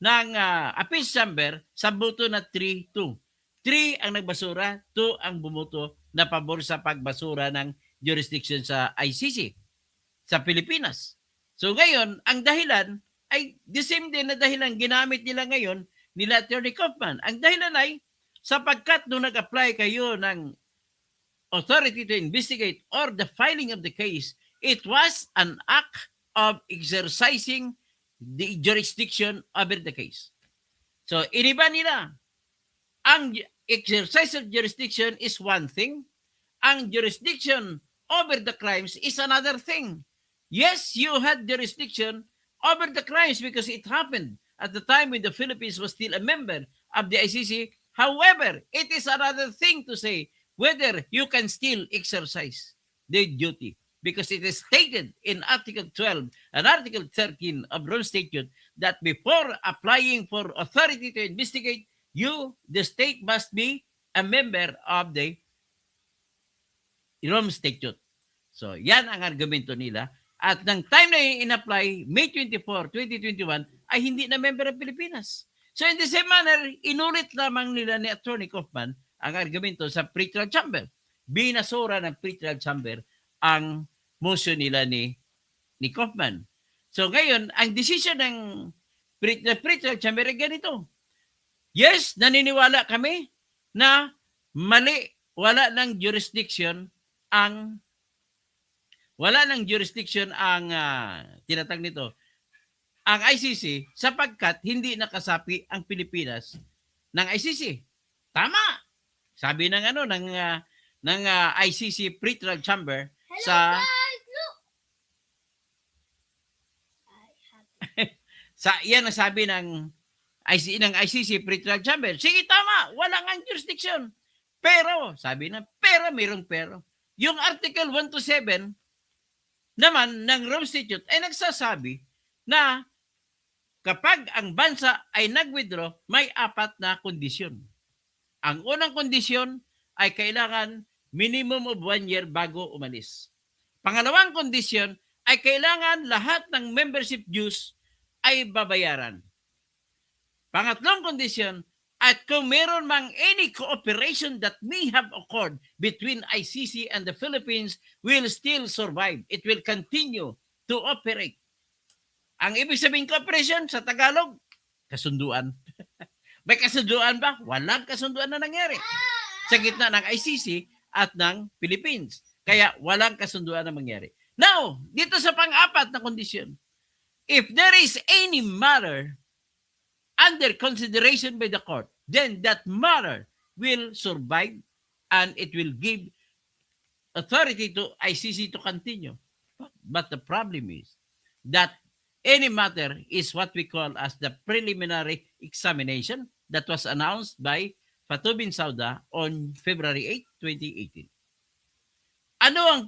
Speaker 1: ng appeals chamber sa boto na 3-2. 3 ang nagbasura, 2 ang bumuto na pabor sa pagbasura ng jurisdiction sa ICC sa Pilipinas. So ngayon, ang dahilan ay the same din na dahilan ginamit nila ngayon nila Attorney Kaufman. Ang dahilan ay sapagkat nung nag-apply kayo ng authority to investigate or the filing of the case, it was an act of exercising the jurisdiction over the case. So, iniba nila. Ang exercise of jurisdiction is one thing. Ang jurisdiction over the crimes is another thing. Yes, you had jurisdiction over the crimes because it happened at the time when the Philippines was still a member of the ICC. However, it is another thing to say whether you can still exercise the duty. Because it is stated in Article 12 and Article 13 of Rome Statute that before applying for authority to investigate, the state must be a member of the Rome Statute. So, yan ang argumento nila. At ng time na in-apply, May 24, 2021, ay hindi na member ng Pilipinas. So, in the same manner, inulit lamang nila ni Attorney Kaufman ang argumento sa pretrial chamber. Binasura ng pretrial chamber ang motion nila ni Kaufman. So ngayon, ang decision ng pretrial chamber ay ganito. Yes, naniniwala kami na mali, wala ng jurisdiction ang tinatag nito, ang ICC, sapagkat hindi nakasapi ang Pilipinas ng ICC. Tama. Sabi ng ICC pretrial chamber sa yan ang sabi ng ICC pretrial chamber. Sige, tama, wala nga jurisdiction. Pero, sabi na, mayroong pero. Yung Article 127 naman ng Rome Statute ay nagsasabi na kapag ang bansa ay nag-withdraw, may 4 na kondisyon. Ang unang kondisyon ay kailangan minimum of 1 year bago umalis. Pangalawang kondisyon ay kailangan lahat ng membership dues ay babayaran. Pangatlong kondisyon, at kung meron mang any cooperation that may have occurred between ICC and the Philippines will still survive. It will continue to operate. Ang ibig sabihin cooperation sa Tagalog, kasunduan. May kasunduan ba? Walang kasunduan na nangyari sa gitna ng ICC at ng Philippines. Kaya walang kasunduan na mangyari. Now, dito sa pang-4 na kondisyon, if there is any matter under consideration by the court, then that matter will survive and it will give authority to ICC to continue. But the problem is that any matter is what we call as the preliminary examination that was announced by Fatou Bensouda on February 8, 2018. Ano ang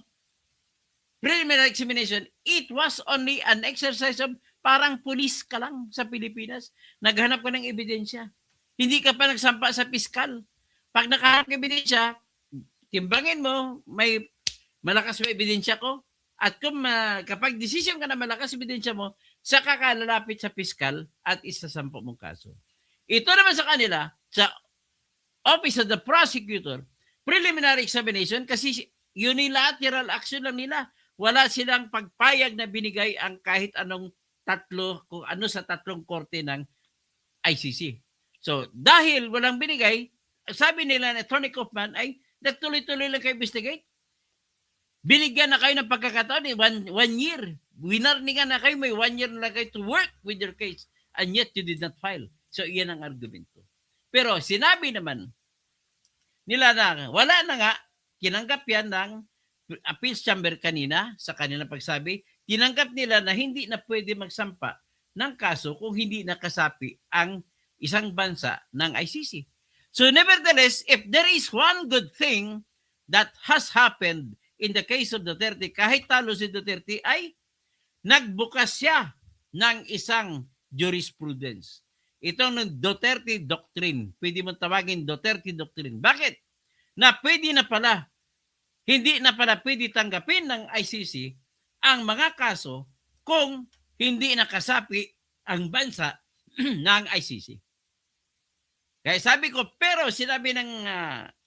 Speaker 1: preliminary examination? It was only an exercise of parang pulis ka lang sa Pilipinas. Naghanap ka ng ebidensya. Hindi ka pa nagsampa sa piskal. Pag nakahanap ng ebidensya, timbangin mo, may malakas na ebidensya ko. At kung kapag decision ka na malakas ebidensya mo, saka ka lalapit sa piskal at isasampo mong kaso. Ito naman sa kanila, sa Office of the Prosecutor, preliminary examination kasi unilateral action lang nila. Wala silang pagpayag na binigay ang kahit anong kung ano sa 3 korte ng ICC. So, dahil walang binigay, sabi nila na Attorney Kaufman ay nagtuloy-tuloy lang kayo investigate. Binigyan na kayo ng pagkakataon, one year. Winarningan na kayo, may 1 year na kayo to work with your case. And yet, you did not file. So, iyan ang argumento. Pero, sinabi naman nila na wala na nga, kinanggap yan ng appeals chamber kanina sa kanilang pagsabi, tinanggap nila na hindi na pwede magsampa ng kaso kung hindi nakasapi ang isang bansa ng ICC. So nevertheless, if there is one good thing that has happened in the case of Duterte, kahit talo si Duterte, ay nagbukas siya ng isang jurisprudence. Ito ng Duterte Doctrine. Pwede mong tawagin Duterte Doctrine. Bakit? Na pwede na pala, hindi na pala pwede tanggapin ng ICC ang mga kaso kung hindi nakasapi ang bansa ng ICC. Kaya sabi ko, pero sinabi ng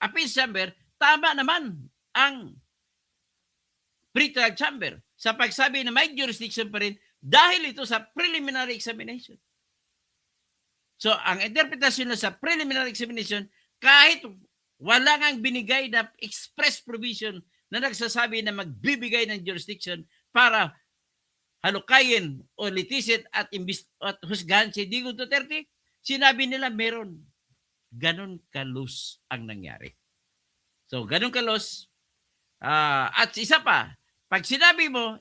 Speaker 1: appeals chamber, tama naman ang pretrial chamber sa pagsabi na may jurisdiction pa rin dahil ito sa preliminary examination. So, ang interpretasyon na sa preliminary examination, kahit wala ngang binigay na express provision na nagsasabi na magbibigay ng jurisdiction para halukayin o litisin at husgahan si Digong Duterte, sinabi nila meron. Ganon kalus ang nangyari. So, ganon kalus. At isa pa, pag sinabi mo,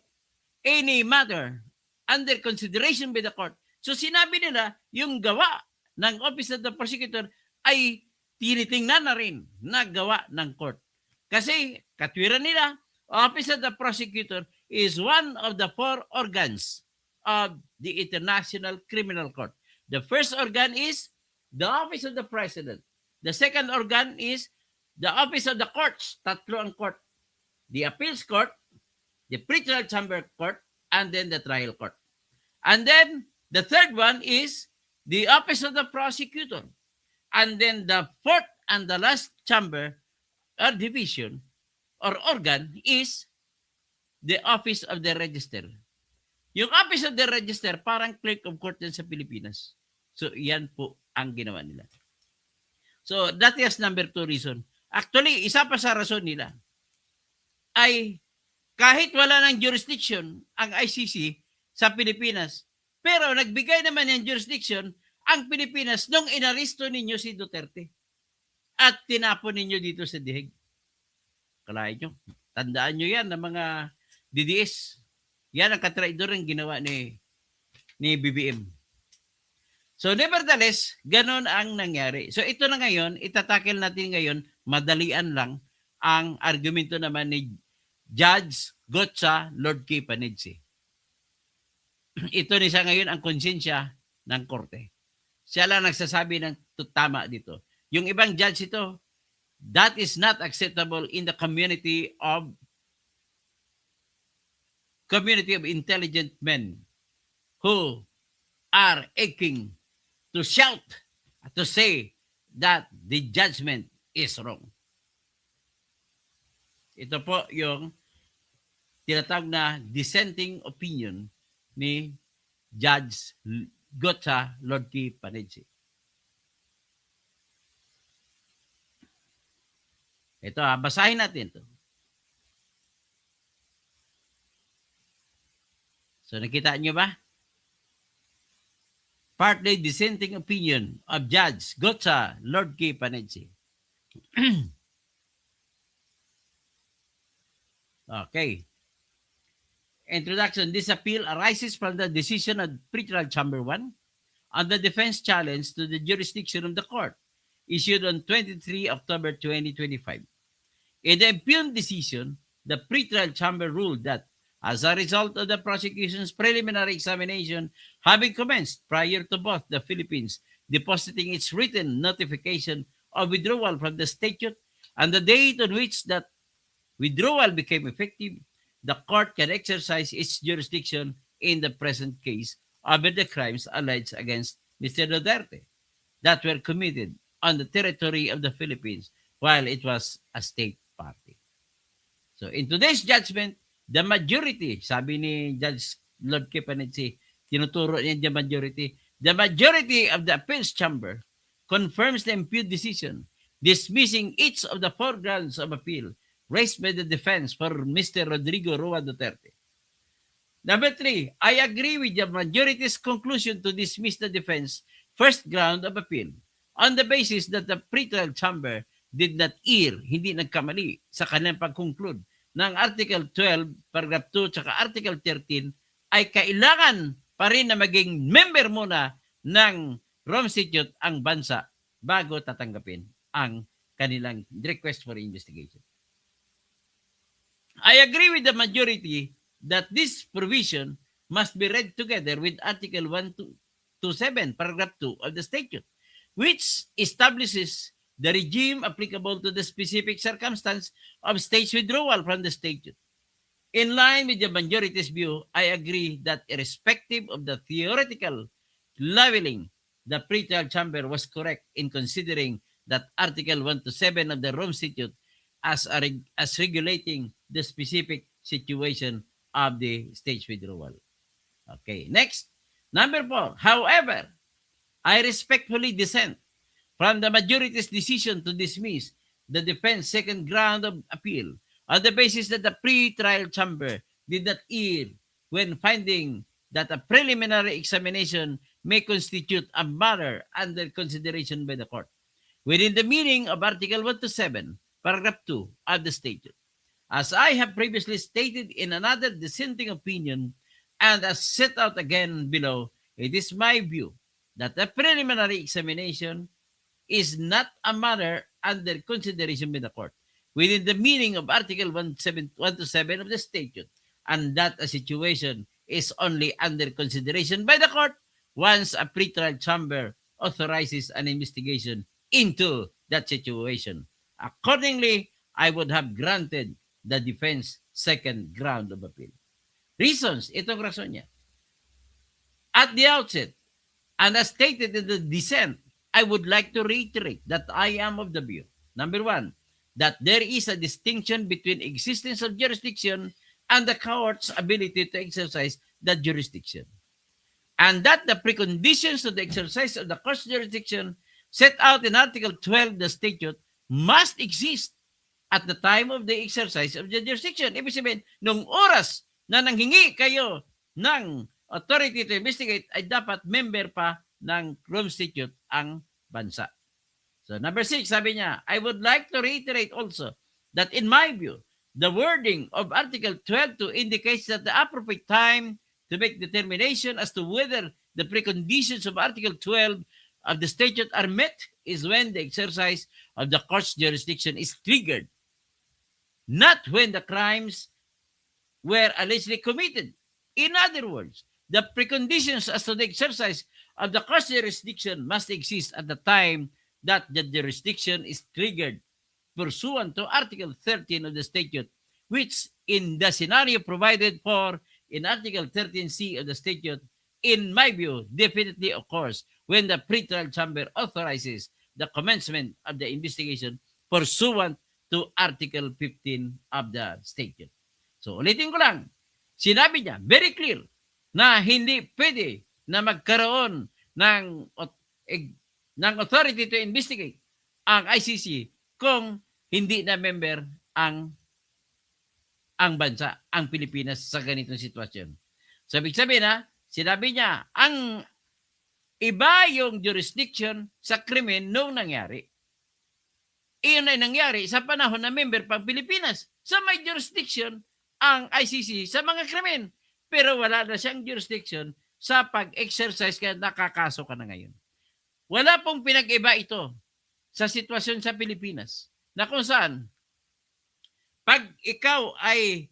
Speaker 1: any matter under consideration by the court, so sinabi nila, yung gawa ng Office of the Prosecutor ay tinitingnan na rin na gawa ng court. Kasi, katwiran nila, Office of the Prosecutor is one of the 4 organs of the International Criminal Court. The first organ is the Office of the President. The second organ is the Office of the Courts. 3 ang court. The Appeals Court, the Pretrial Chamber Court, and then the Trial Court. And then, the third one is the Office of the Prosecutor. And then the fourth and the last chamber or division or organ is the Office of the Register. Yung Office of the Register, parang clerk of court din sa Pilipinas. So, yan po ang ginawa nila. So, that is number 2 reason. Actually, isa pa sa rason nila ay kahit wala ng jurisdiction ang ICC sa Pilipinas, pero nagbigay naman ng jurisdiction ang Pilipinas nung inaresto ninyo si Duterte at tinapon ninyo dito sa dihig. Kalahin nyo. Tandaan nyo yan ng mga DDS. Yan ang katraidor ang ginawa ni BBM. So nevertheless, ganon ang nangyari. So ito na ngayon, itatakil natin ngayon, madalian lang ang argumento naman ni Judge Gotcha Lord K. Panidsi. Ito ni siya ngayon ang konsensya ng korte. Siya lang nagsasabi ng tama dito. Yung ibang judge ito, that is not acceptable in the community of intelligent men who are aching to shout, to say that the judgment is wrong. Ito po yung tinatawag na dissenting opinion ni Judge Gotcha Lord K. Panidsi. Ito basahin natin ito. So nakita nyo ba? Partly dissenting opinion of Judge Gotcha Lord K. Panidsi. Okay. Introduction. This appeal arises from the decision of Pretrial Chamber 1 on the defense challenge to the jurisdiction of the court issued on 23 October 2025. In the impugned decision, the Pretrial Chamber ruled that as a result of the prosecution's preliminary examination having commenced prior to both the Philippines depositing its written notification of withdrawal from the statute and the date on which that withdrawal became effective, the court can exercise its jurisdiction in the present case over the crimes alleged against Mr. Duterte that were committed on the territory of the Philippines while it was a state party. So in today's judgment, the majority, sabi ni Judge Lord K. Panidsi, tinuturo niya the majority of the appeals chamber confirms the impugned decision, dismissing each of the 4 grounds of appeal raised by the defense for Mr. Rodrigo Roa Duterte. Number 3, I agree with the majority's conclusion to dismiss the defense first ground of appeal on the basis that the pretrial chamber did not err, hindi nagkamali sa kanilang pag-conclude ng Article 12, Paragraph 2, tsaka Article 13 ay kailangan pa rin na maging member muna ng Rome Statute ang bansa bago tatanggapin ang kanilang request for investigation. I agree with the majority that this provision must be read together with Article 127, Paragraph 2 of the statute, which establishes the regime applicable to the specific circumstance of state's withdrawal from the statute. In line with the majority's view, I agree that irrespective of the theoretical leveling, the pretrial chamber was correct in considering that Article 127 of the Rome Statute as regulating the specific situation of the state's withdrawal. Okay, next. Number 4. However, I respectfully dissent from the majority's decision to dismiss the defense second ground of appeal on the basis that the pre-trial chamber did not err when finding that a preliminary examination may constitute a matter under consideration by the court within the meaning of Article 127, Paragraph 2 of the statute. As I have previously stated in another dissenting opinion and as set out again below, it is my view that the preliminary examination is not a matter under consideration by the court within the meaning of Article 127 of the statute, and that a situation is only under consideration by the court once a pretrial chamber authorizes an investigation into that situation. Accordingly, I would have granted the defense second ground of appeal. Reasons, itong rason niya. At the outset, and as stated in the dissent I would like to reiterate that I am of the view, number one, that there is a distinction between existence of jurisdiction and the court's ability to exercise that jurisdiction. And that the preconditions to the exercise of the court's jurisdiction set out in Article 12 of the statute must exist at the time of the exercise of the jurisdiction. Ibig sabihin, nung oras na nanghingi kayo ng authority to investigate, ay dapat member pa ng Rome Statute ang bansa. So number 6, sabi niya, I would like to reiterate also that in my view, the wording of Article 12 indicates that the appropriate time to make determination as to whether the preconditions of Article 12 of the statute are met is when the exercise of the court's jurisdiction is triggered, not when the crimes were allegedly committed. In other words, the preconditions as to the exercise of the court's jurisdiction must exist at the time that the jurisdiction is triggered pursuant to Article 13 of the statute, which in the scenario provided for in Article 13C of the statute, in my view, definitely occurs when the pretrial chamber authorizes the commencement of the investigation pursuant to Article 15 of the statute. So ulitin ko lang, sinabi niya, very clear, na hindi pwede na magkaroon ng authority to investigate ang ICC kung hindi na member ang bansa, ang Pilipinas sa ganitong sitwasyon. So, ibig sabihin sinabi niya, ang iba yung jurisdiction sa krimen nung nangyari. Iyon ay nangyari sa panahon na member pang Pilipinas. Sa may jurisdiction ang ICC sa mga krimen. Pero wala na siyang jurisdiction sa pag-exercise kaya nakakaso ka na ngayon. Wala pong pinag-iba ito sa sitwasyon sa Pilipinas na kung saan pag ikaw ay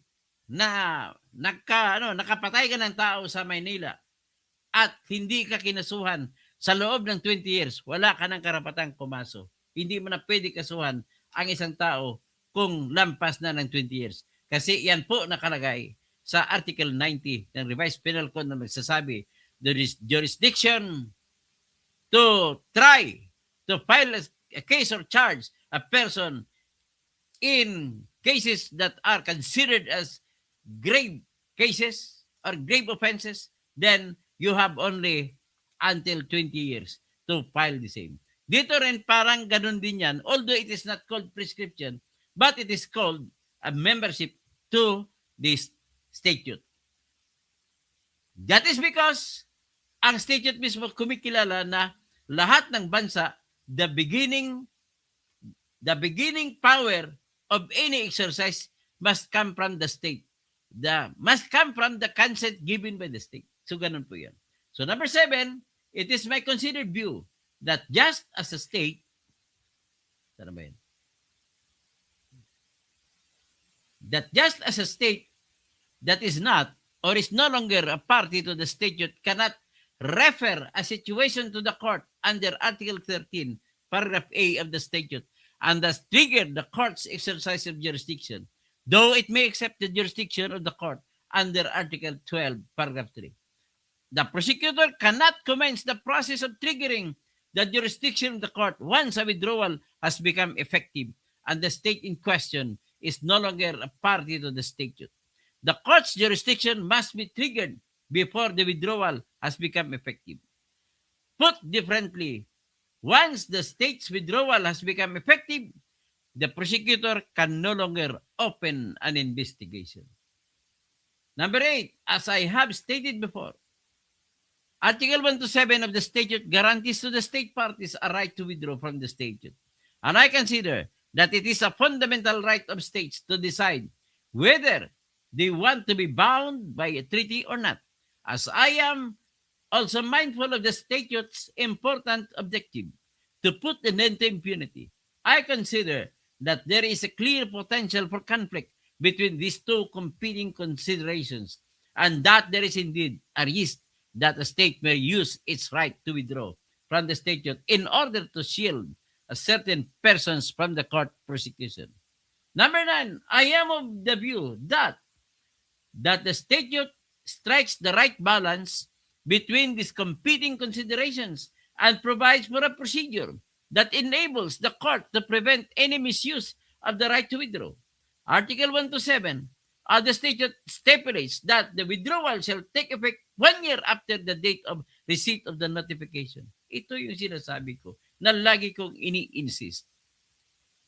Speaker 1: nakapatay ka ng tao sa Maynila at hindi ka kinasuhan sa loob ng 20 years, wala ka ng karapatang kumaso. Hindi mo na pwede kasuhan ang isang tao kung lampas na ng 20 years. Kasi yan po nakalagay sa Article 90 ng Revised Penal Code na nagsasabi, there is jurisdiction to try to file a case or charge a person in cases that are considered as grave cases or grave offenses, then you have only until 20 years to file the same. Dito rin parang ganun din yan, although it is not called prescription, but it is called a membership to this statute. That is because ang statute mismo kumikilala na lahat ng bansa, the beginning power of any exercise must come from the state. Must come from the consent given by the state. So ganun po yan. So number 7, it is my considered view that just as a state, sana ba yan? That just as a state that is not or is no longer a party to the statute cannot refer a situation to the court under Article 13, paragraph A of the statute, and thus trigger the court's exercise of jurisdiction, though it may accept the jurisdiction of the court under Article 12, paragraph 3. The prosecutor cannot commence the process of triggering the jurisdiction of the court once a withdrawal has become effective and the state in question is no longer a party to the statute. The court's jurisdiction must be triggered before the withdrawal has become effective. Put differently, once the state's withdrawal has become effective, the prosecutor can no longer open an investigation. Number 8, as I have stated before, Article 1 to 7 of the statute guarantees to the state parties a right to withdraw from the statute. And I consider that it is a fundamental right of states to decide whether they want to be bound by a treaty or not. As I am also mindful of the statute's important objective to put an end to impunity, I consider that there is a clear potential for conflict between these two competing considerations, and that there is indeed a risk that a state may use its right to withdraw from the statute in order to shield a certain persons from the court prosecution. Number 9, I am of the view that the statute strikes the right balance between these competing considerations and provides for a procedure that enables the court to prevent any misuse of the right to withdraw. Article 127 of the statute stipulates that the withdrawal shall take effect 1 year after the date of receipt of the notification. Ito yung sinasabi ko na lagi kong ini-insist.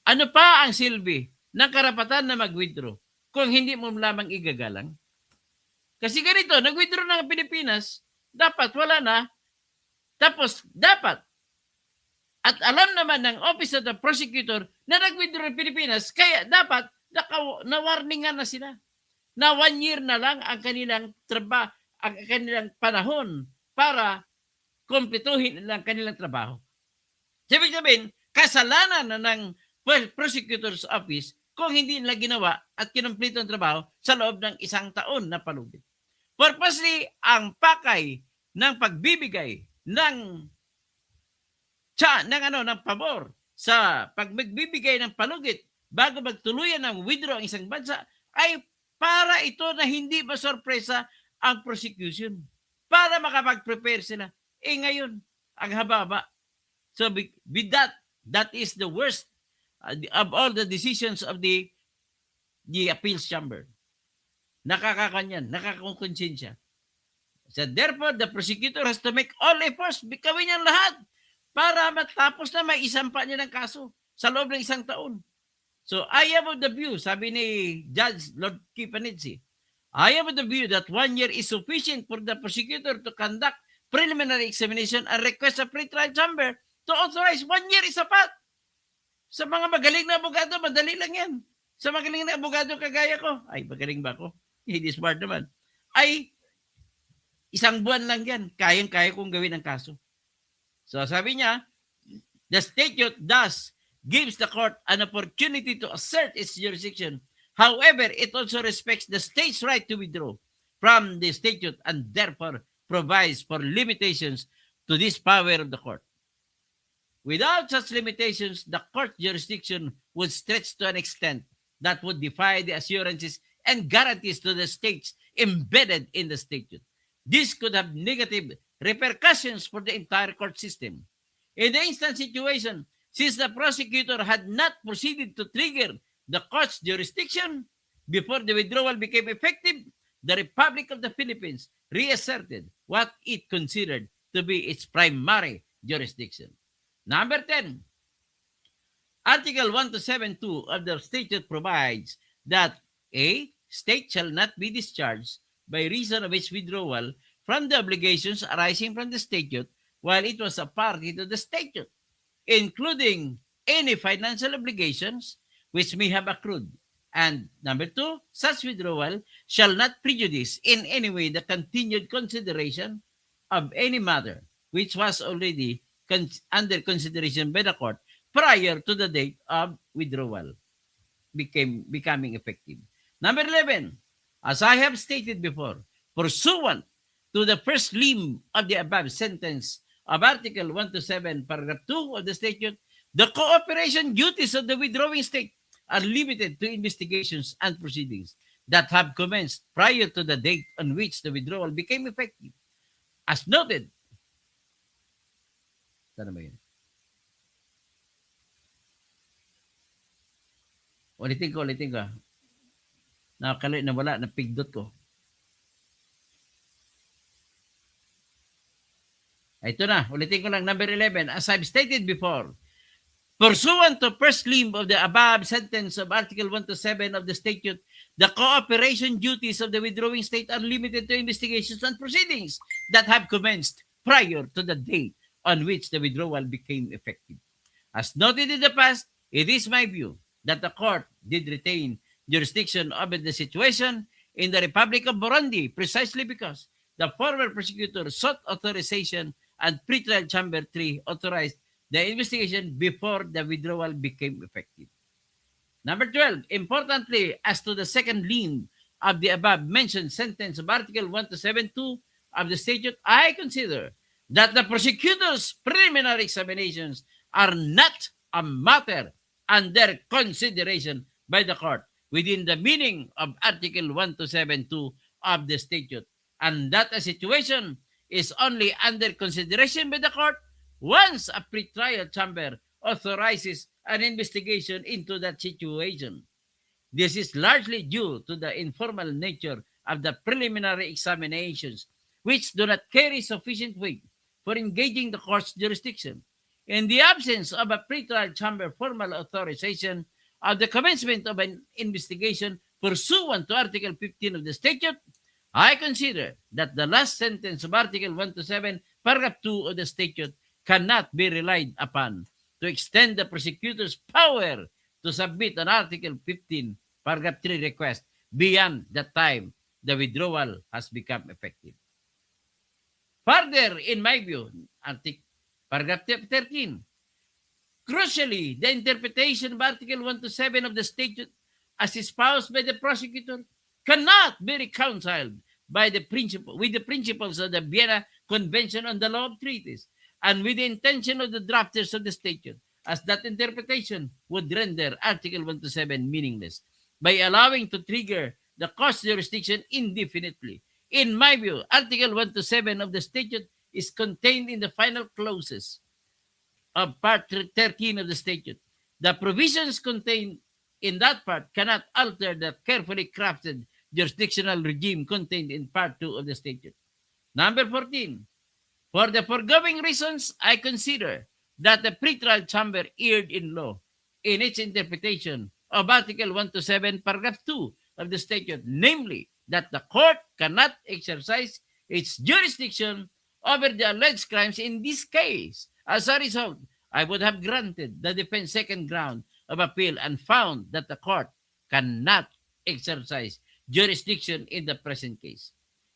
Speaker 1: Ano pa ang silbi ng karapatan na mag-withdraw kung hindi mo lamang igagalang? Kasi ganito, nag-withdraw ng Pilipinas, dapat wala na, tapos dapat, at alam naman ng Office of the Prosecutor na nag-withdraw ng Pilipinas, kaya dapat na-warningan na sila na 1 year na lang ang kanilang ang kanilang panahon para kumpletuhin ang kanilang trabaho. Ibig sabihin, kasalanan na ng Prosecutor's Office kung hindi nila ginawa at kinumpleto ang trabaho sa loob ng 1 taon na palugit. Purposely, ang pakay ng pagbibigay ng pabor sa pagmagbibigay ng palugit bago magtuluyan ng withdraw ang isang bansa ay para ito na hindi masorpresa ang prosecution. Para makapag-prepare sila. Ngayon, ang hababa. So with that is the worst of all the decisions of the appeals chamber. Nakakakanyan, nakakakonsensya. So therefore, the prosecutor has to make all efforts, gawin niya lahat para matapos na may isampa niya ng kaso sa loob ng 1 taon. So I am of the view, sabi ni Judge Lord Kipanidze, I am of the view that 1 year is sufficient for the prosecutor to conduct preliminary examination and request a pre-trial chamber to authorize 1 year is sapat. Sa mga magaling na abogado, madali lang yan. Sa magaling na abogado kagaya ko, ay magaling ba ako? Hindi smart naman. Ay, 1 buwan lang yan. Kayang-kaya kong gawin ang kaso. So sabi niya, the statute thus gives the court an opportunity to assert its jurisdiction. However, it also respects the state's right to withdraw from the statute and therefore provides for limitations to this power of the court. Without such limitations, the court jurisdiction would stretch to an extent that would defy the assurances and guarantees to the states embedded in the statute. This could have negative repercussions for the entire court system. In the instant situation, since the prosecutor had not proceeded to trigger the court's jurisdiction before the withdrawal became effective, the Republic of the Philippines reasserted what it considered to be its primary jurisdiction. Number 10, Article 127(2) of the statute provides that a state shall not be discharged by reason of its withdrawal from the obligations arising from the statute while it was a party to the statute, including any financial obligations which may have accrued. And number 2, such withdrawal shall not prejudice in any way the continued consideration of any matter which was already under consideration by the court prior to the date of withdrawal becoming effective. Number 11, as I have stated before, pursuant to the first limb of the above sentence of Article 127, Paragraph 2 of the statute, the cooperation duties of the withdrawing state are limited to investigations and proceedings that have commenced prior to the date on which the withdrawal became effective. As noted, saan ba yun? Ulitin ko. Nawala, napigdot ko. Ito na, ulitin ko lang, number 11. As I've stated before, pursuant to first limb of the above sentence of Article 127 of the statute, the cooperation duties of the withdrawing state are limited to investigations and proceedings that have commenced prior to the date on which the withdrawal became effective. As noted in the past, it is my view that the court did retain jurisdiction over the situation in the Republic of Burundi precisely because the former prosecutor sought authorization and pre-trial chamber 3 authorized the investigation before the withdrawal became effective. Number 12, importantly, as to the second limb of the above-mentioned sentence of Article 127(2) of the statute, I consider that the prosecutor's preliminary examinations are not a matter under consideration by the court within the meaning of Article 127(2) of the statute, and that a situation is only under consideration by the court once a pretrial chamber authorizes an investigation into that situation. This is largely due to the informal nature of the preliminary examinations, which do not carry sufficient weight for engaging the court's jurisdiction. In the absence of a pretrial chamber formal authorization of the commencement of an investigation pursuant to Article 15 of the statute, I consider that the last sentence of Article 127, Paragraph 2 of the statute cannot be relied upon to extend the prosecutor's power to submit an Article 15, Paragraph 3 request beyond the time the withdrawal has become effective. Further, in my view, Paragraph 13, crucially, the interpretation of Article 127 of the statute as espoused by the prosecutor cannot be reconciled with the principles of the Vienna Convention on the Law of Treaties and with the intention of the drafters of the statute, as that interpretation would render Article 127 meaningless by allowing to trigger the court's jurisdiction indefinitely. In my view, Article 127 of the statute is contained in the final clauses of Part 13 of the statute. The provisions contained in that part cannot alter the carefully crafted jurisdictional regime contained in Part 2 of the statute. Number 14. For the foregoing reasons, I consider that the pretrial chamber erred in law in its interpretation of Article 127, Paragraph 2 of the statute, namely that the court cannot exercise its jurisdiction over the alleged crimes in this case. As a result, I would have granted the defense second ground of appeal and found that the court cannot exercise jurisdiction in the present case.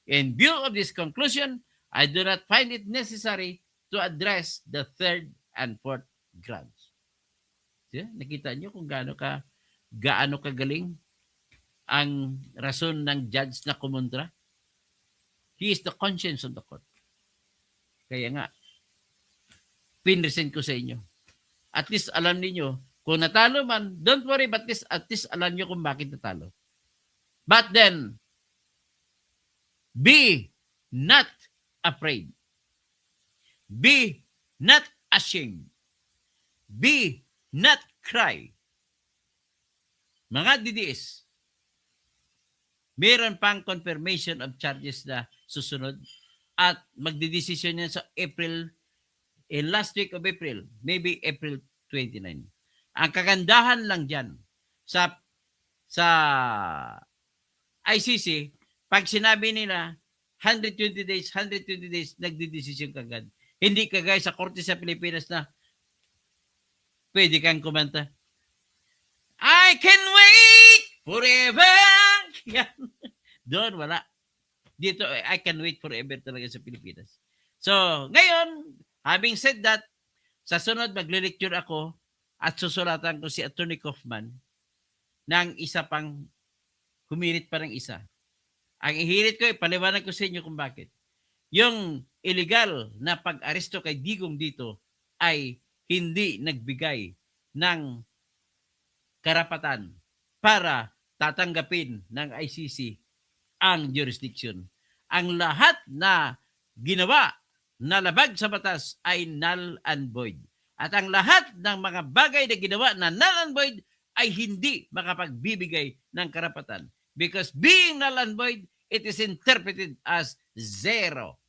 Speaker 1: In view of this conclusion, I do not find it necessary to address the third and fourth grounds. Yeah, nakita niyo kung gaano kagaling ang rason ng judge na kumontra. He is the conscience of the court. Kaya nga, pinresent ko sa inyo. At least alam niyo kung natalo man, don't worry, but at least alam niyo kung bakit natalo. But then, be not afraid. Be not ashamed. Be not cry. Mga DDS, meron pang confirmation of charges na susunod at magdidesisyon yan sa in last week of April, maybe April 29. Ang kagandahan lang dyan sa ICC, pag sinabi nila 120 days, nagdidesisyon kagad. Hindi kagaya sa korte sa Pilipinas na pwede kang kumanta, I can wait forever. Yan. Doon, wala. Dito, I can wait forever talaga sa Pilipinas. So, ngayon, having said that, sa sunod, magle-lecture ako at susulatan ko si Attorney Kaufman ng isa pang humirit pa ng isa. Ang ihirit ko, ipaliwanag ko sa inyo kung bakit. Yung illegal na pag-aresto kay Digong dito ay hindi nagbigay ng karapatan para tatanggapin ng ICC ang jurisdiction. Ang lahat na ginawa na labag sa batas ay null and void. At ang lahat ng mga bagay na ginawa na null and void ay hindi makapagbibigay ng karapatan. Because being null and void, it is interpreted as zero.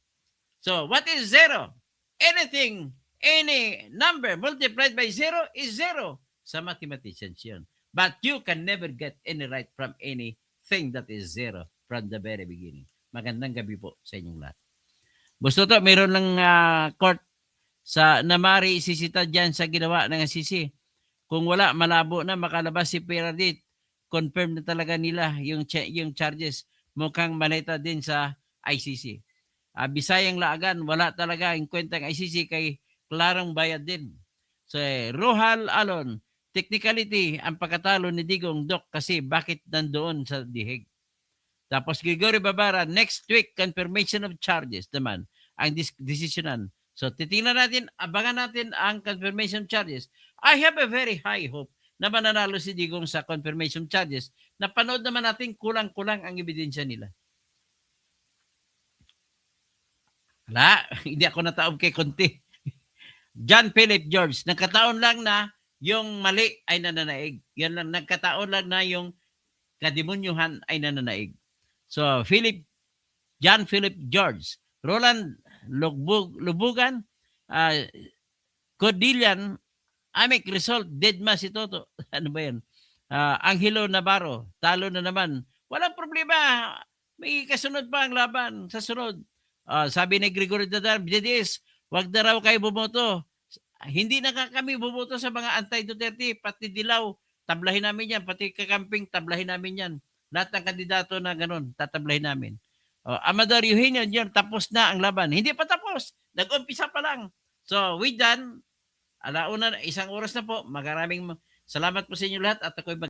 Speaker 1: So, what is zero? Anything, any number multiplied by zero is zero. Sa mathematicians yun. But you can never get any right from anything that is zero from the very beginning. Magandang gabi po sa inyong lahat. Gusto to, mayroon lang court na mari isisita dyan sa ginawa ng ICC. Kung wala, malabo na makalabas si Peradit. Confirm na talaga nila yung charges. Mukhang maleta din sa ICC. Bisayang Laagan, wala talaga yung kwentang ICC kay klarong bayad din. So, Rohal Alon, technicality ang pagkatalo ni Digong, Doc, kasi bakit nandoon sa dihig? Tapos Gregory Babara, next week, confirmation of charges naman ang desisyonan. So, titingnan natin, abangan natin ang confirmation charges. I have a very high hope na mananalo si Digong sa confirmation charges. Napanood naman natin kulang-kulang ang ebidensya nila. Wala, hindi ako nataob kay Conte. John Philip George. Nagkataon lang na yung mali ay nananaig. Yan lang, nagkataon lang na yung kademonyuhan ay nananaig. So, John Philip George, Roland Lubugan, Cordillian, Amic Result, Deadma si Toto. Ano ba yan? Angelo Navarro, talo na naman. Walang problema. May kasunod pa ang laban sa sunod. Sabi ni Gregory Dadar, Bidis, wag na raw kayo bumoto. Hindi na kami bumoto sa mga anti-Duterte, pati Dilaw, tablahin namin yan. Pati kakamping, tablahin namin yan. Lahat ng kandidato na ganun, tatablahin namin. Amador Eugenio, yun, tapos na ang laban. Hindi pa tapos. Nag-umpisa pa lang. So, with that, 1:00, 1 oras na po. Maraming salamat po sa inyo lahat at ako'y